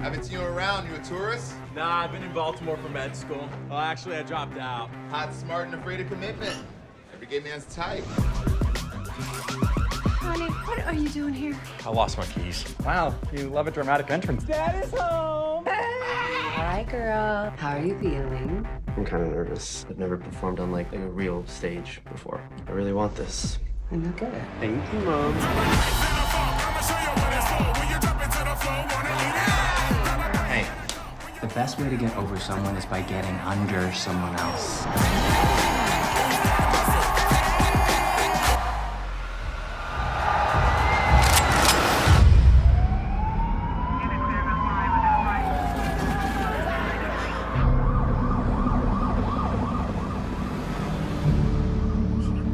Haven't seen you around. You a tourist? Nah, I've been in Baltimore for med school. Well, actually, I dropped out. Hot, smart, and afraid of commitment. Every gay man's type. Honey, what are you doing here? I lost my keys. Wow, you love a dramatic entrance. Dad is home! Hi, girl. How are you feeling? I'm kind of nervous. I've never performed on like a real stage before. I really want this. And look good. Thank you, Mom. Hey, the best way to get over someone is by getting under someone else.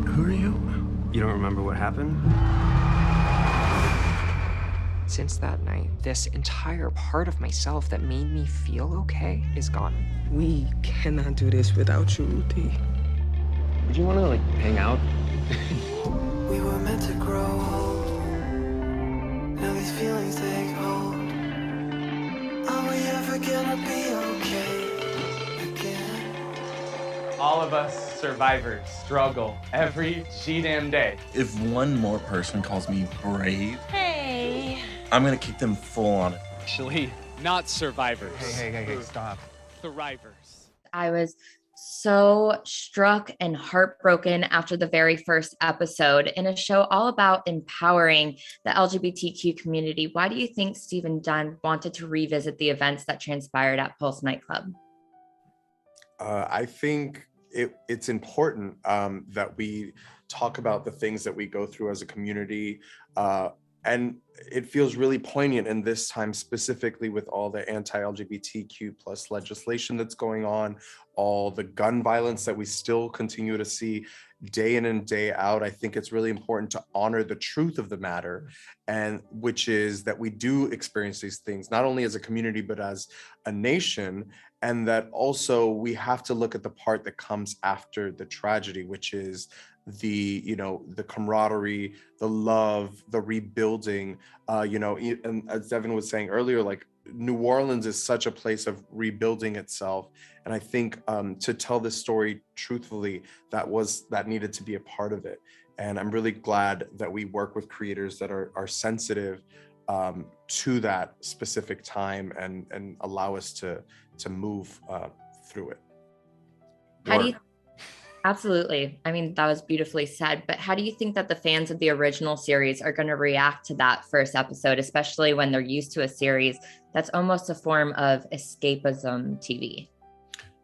Who are you? You don't remember what happened? Since that night, this entire part of myself that made me feel okay is gone. We cannot do this without you, Ruthie. Did you want to like hang out? We were meant to grow old. Now these feelings take hold. Are we ever gonna be okay again? All of us survivors struggle every G-damn day. If one more person calls me brave, Hey. I'm gonna kick them full on it. Actually, not survivors. Hey, stop. Thrivers. I was so struck and heartbroken after the very first episode in a show all about empowering the LGBTQ community. Why do you think Stephen Dunn wanted to revisit the events that transpired at Pulse nightclub? I think it's important that we talk about the things that we go through as a community. And it feels really poignant in this time, specifically with all the anti-LGBTQ plus legislation that's going on, all the gun violence that we still continue to see day in and day out. I think it's really important to honor the truth of the matter, and which is that we do experience these things, not only as a community, but as a nation. And that also we have to look at the part that comes after the tragedy, which is the camaraderie, the love, the rebuilding, and as Devin was saying earlier, like New Orleans is such a place of rebuilding itself. And I think to tell this story truthfully, that needed to be a part of it. And I'm really glad that we work with creators that are sensitive to that specific time and allow us to move through it. How do you Absolutely. I mean, that was beautifully said. But how do you think that the fans of the original series are going to react to that first episode, especially when they're used to a series that's almost a form of escapism TV?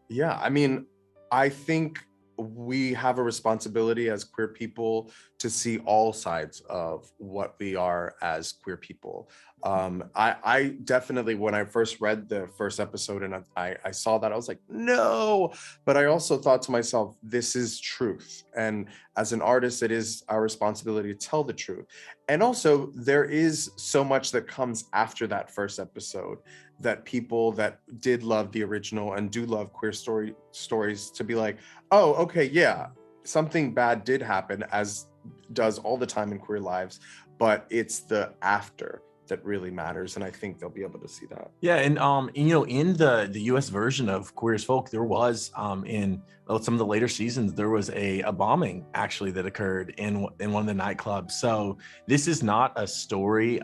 Yeah, I mean, I think we have a responsibility as queer people to see all sides of what we are as queer people. I definitely, when I first read the first episode and I saw that, I was like, no, but I also thought to myself, this is truth. And as an artist, it is our responsibility to tell the truth. And also there is so much that comes after that first episode that people that did love the original and do love queer stories to be like, oh, okay, yeah, something bad did happen, as does all the time in queer lives, but it's the after that really matters, and I think they'll be able to see that. Yeah, and in the US version of Queer as Folk, there was in some of the later seasons, there was a bombing actually that occurred in one of the nightclubs. So this is not a story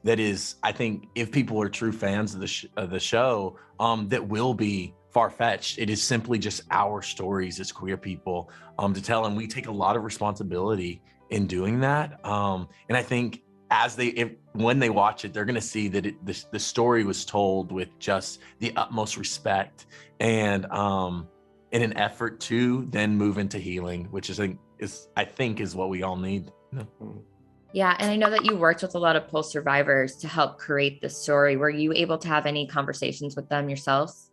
that is, I think, if people are true fans of the show, that will be far-fetched. It is simply just our stories as queer people to tell, and we take a lot of responsibility in doing that. And I think when they watch it, they're going to see that the story was told with just the utmost respect and in an effort to then move into healing, which I think is what we all need. Yeah, and I know that you worked with a lot of Pulse survivors to help create this story. Were you able to have any conversations with them yourselves?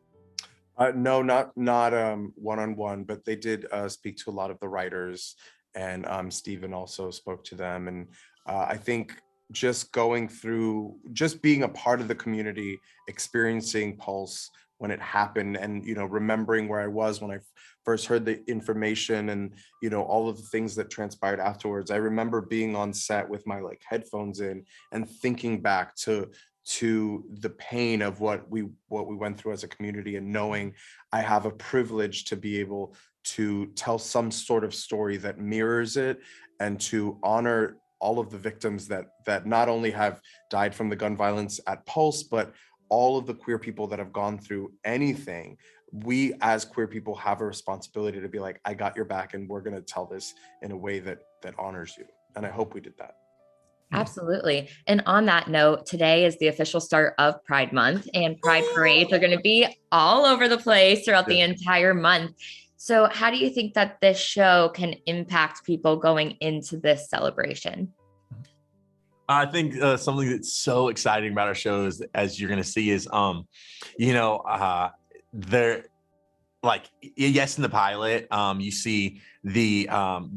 No, not one-on-one, but they did speak to a lot of the writers, and Stephen also spoke to them. And I think just being a part of the community, experiencing Pulse when it happened, and remembering where I was when I first heard the information, and all of the things that transpired afterwards. I remember being on set with my headphones in and thinking back to to the pain of what we went through as a community, and knowing I have a privilege to be able to tell some sort of story that mirrors it, and to honor all of the victims that not only have died from the gun violence at Pulse, but all of the queer people that have gone through anything. We as queer people have a responsibility to be like, I got your back, and we're going to tell this in a way that honors you. And I hope we did that. Absolutely. And on that note, today is the official start of Pride Month, and Pride parades are going to be all over the place throughout the entire month. So how do you think that this show can impact people going into this celebration? I think something that's so exciting about our shows, as you're going to see, is, they're like, yes, in the pilot, you see the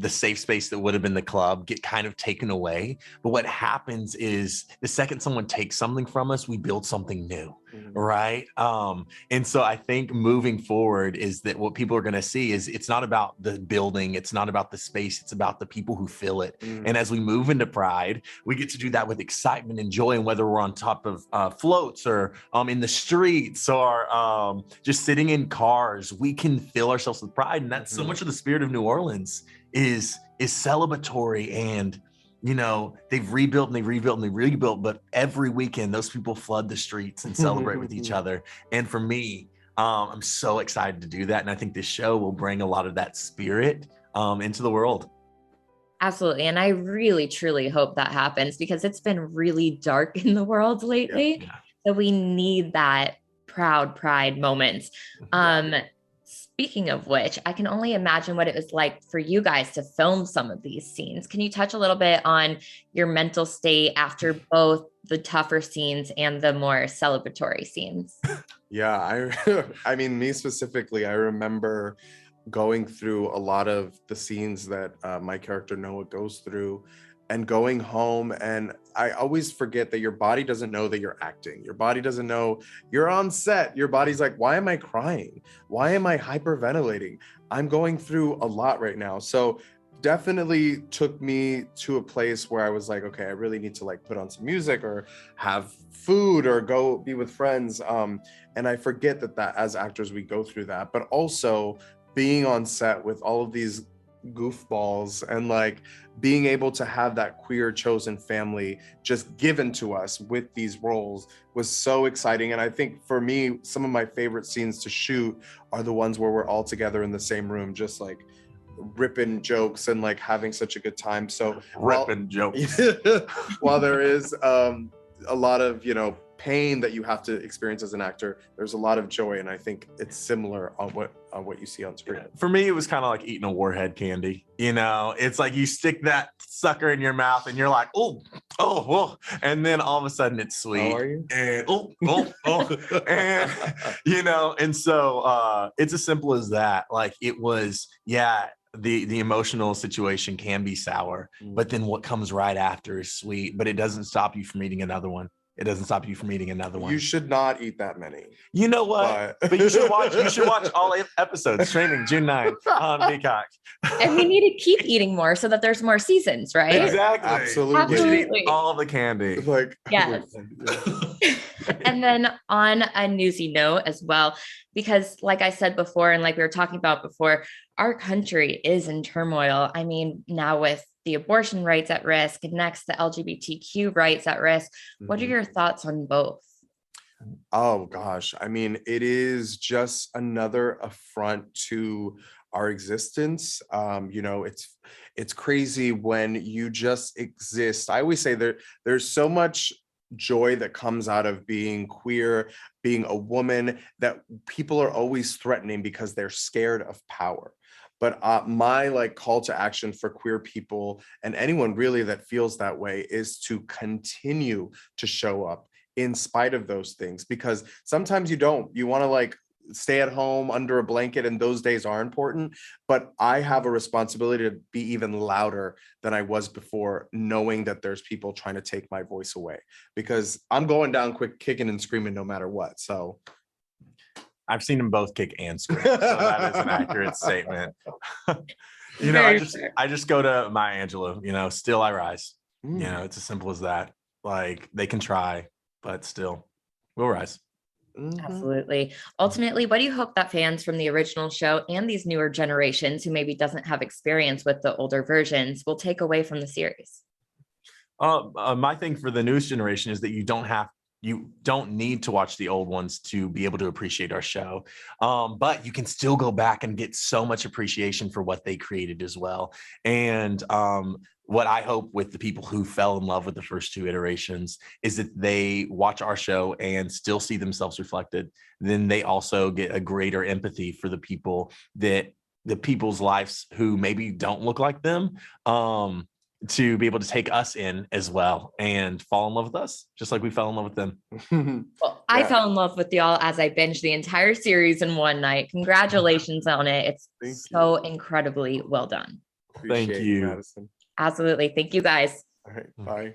safe space that would have been the club get kind of taken away. But what happens is the second someone takes something from us, we build something new. Right. And so I think moving forward is that what people are going to see is it's not about the building. It's not about the space. It's about the people who fill it. And as we move into Pride, we get to do that with excitement and joy. And whether we're on top of floats or in the streets or just sitting in cars, we can fill ourselves with pride. And that's so much of the spirit of New Orleans is celebratory. And they've rebuilt and they rebuilt and they rebuilt, but every weekend those people flood the streets and celebrate with each other. And for me, I'm so excited to do that. And I think this show will bring a lot of that spirit into the world. Absolutely. And I really, truly hope that happens, because it's been really dark in the world lately. So we need that proud Pride moments. Speaking of which, I can only imagine what it was like for you guys to film some of these scenes. Can you touch a little bit on your mental state after both the tougher scenes and the more celebratory scenes? Yeah, I mean, me specifically, I remember going through a lot of the scenes that my character Noah goes through, and going home, and I always forget that your body doesn't know that you're acting. Your body doesn't know you're on set. Your body's like, why am I crying? Why am I hyperventilating? I'm going through a lot right now. So definitely took me to a place where I was like, okay, I really need to like put on some music or have food or go be with friends. And I forget that as actors, we go through that, but also being on set with all of these goofballs and like being able to have that queer chosen family just given to us with these roles was so exciting. And I think for me, some of my favorite scenes to shoot are the ones where we're all together in the same room, just like ripping jokes and like having such a good time. So ripping jokes while there is a lot of pain that you have to experience as an actor, there's a lot of joy, and I think it's similar on what you see on screen. For me, it was kind of like eating a warhead candy. It's like you stick that sucker in your mouth and you're like, oh, and then all of a sudden it's sweet. How are you? And and so it's as simple as that. Like it was, the emotional situation can be sour, but then what comes right after is sweet. But it doesn't stop you from eating another one. It doesn't stop you from eating another one. You should not eat that many. You know what? But you should watch all 8 episodes streaming June 9th on Peacock. And we need to keep eating more so that there's more seasons, right? Exactly. Absolutely. You should eat all the candy. Like yes. And then on a newsy note as well, because like I said before, and like we were talking about before, our country is in turmoil. I mean, now with the abortion rights at risk, and next the LGBTQ rights at risk. What are your thoughts on both? Oh gosh, I mean, it is just another affront to our existence. It's crazy when you just exist. I always say there's so much joy that comes out of being queer, being a woman, that people are always threatening because they're scared of power. But my call to action for queer people and anyone really that feels that way is to continue to show up in spite of those things, because sometimes you want to stay at home under a blanket, and those days are important. But I have a responsibility to be even louder than I was before, knowing that there's people trying to take my voice away, because I'm going down quick, kicking and screaming no matter what. So I've seen them both kick and scream, so that is an accurate statement. I just go to Maya Angelou, still I rise. It's as simple as that. Like, they can try, but still, we'll rise. Absolutely. Ultimately, what do you hope that fans from the original show and these newer generations who maybe doesn't have experience with the older versions will take away from the series? My thing for the newest generation is that you don't need to watch the old ones to be able to appreciate our show. But you can still go back and get so much appreciation for what they created as well. And what I hope with the people who fell in love with the first two iterations is that they watch our show and still see themselves reflected. Then they also get a greater empathy for the people's lives who maybe don't look like them, to be able to take us in as well and fall in love with us, just like we fell in love with them. Well, I fell in love with y'all as I binged the entire series in one night. Congratulations on it. It's so incredibly well done. Thank you. Madison. Absolutely. Thank you guys. All right. Bye.